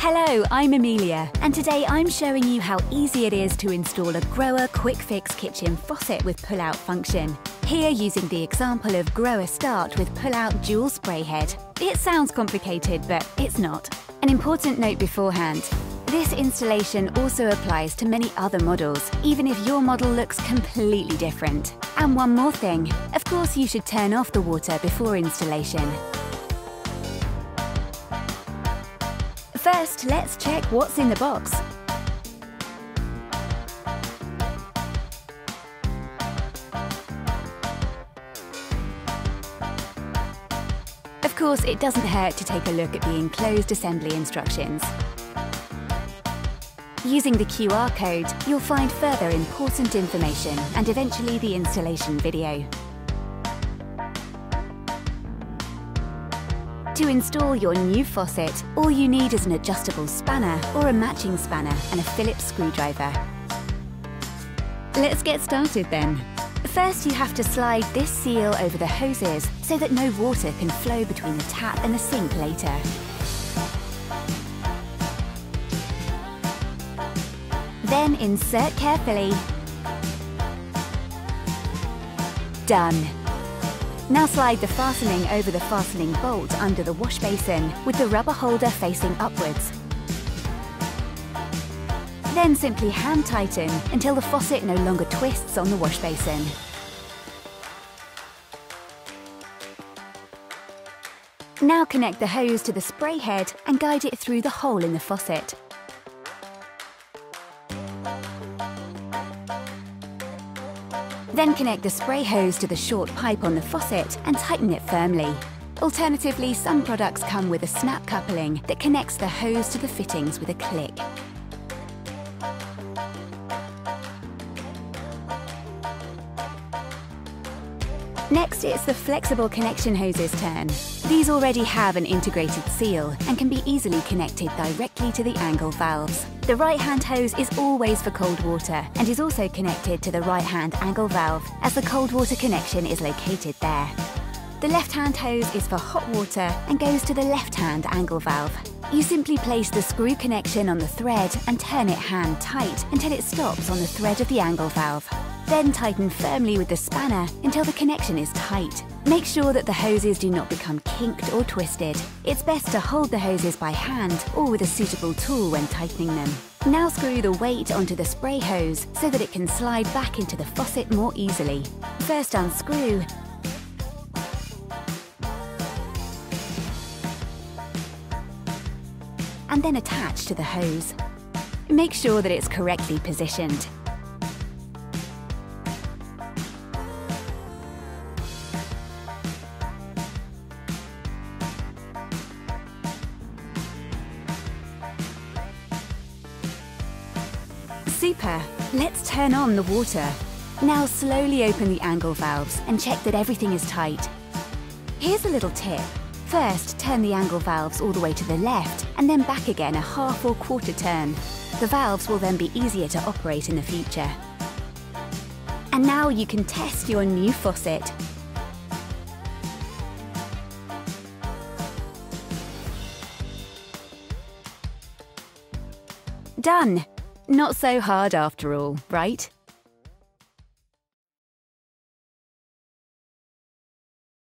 Hello, I'm Amelia, and today I'm showing you how easy it is to install a GROHE QuickFix kitchen faucet with pull-out function. Here using the example of GROHE Start with pull-out dual spray head. It sounds complicated, but it's not. An important note beforehand. This installation also applies to many other models, even if your model looks completely different. And one more thing, of course you should turn off the water before installation. First, let's check what's in the box. Of course, it doesn't hurt to take a look at the enclosed assembly instructions. Using the QR code, you'll find further important information and eventually the installation video. To install your new faucet, all you need is an adjustable spanner or a matching spanner and a Phillips screwdriver. Let's get started then. First, you have to slide this seal over the hoses so that no water can flow between the tap and the sink later. Then insert carefully. Done. Now slide the fastening over the fastening bolt under the wash basin with the rubber holder facing upwards. Then simply hand tighten until the faucet no longer twists on the wash basin. Now connect the hose to the spray head and guide it through the hole in the faucet. Then connect the spray hose to the short pipe on the faucet and tighten it firmly. Alternatively, some products come with a snap coupling that connects the hose to the fittings with a click. Next, it's the flexible connection hose's turn. These already have an integrated seal and can be easily connected directly to the angle valves. The right-hand hose is always for cold water and is also connected to the right-hand angle valve as the cold water connection is located there. The left-hand hose is for hot water and goes to the left-hand angle valve. You simply place the screw connection on the thread and turn it hand tight until it stops on the thread of the angle valve. Then tighten firmly with the spanner until the connection is tight. Make sure that the hoses do not become kinked or twisted. It's best to hold the hoses by hand or with a suitable tool when tightening them. Now screw the weight onto the spray hose so that it can slide back into the faucet more easily. First unscrew, and then attach to the hose. Make sure that it's correctly positioned. Super! Let's turn on the water. Now slowly open the angle valves and check that everything is tight. Here's a little tip. First, turn the angle valves all the way to the left and then back again a half or quarter turn. The valves will then be easier to operate in the future. And now you can test your new faucet. Done! Not so hard after all, right?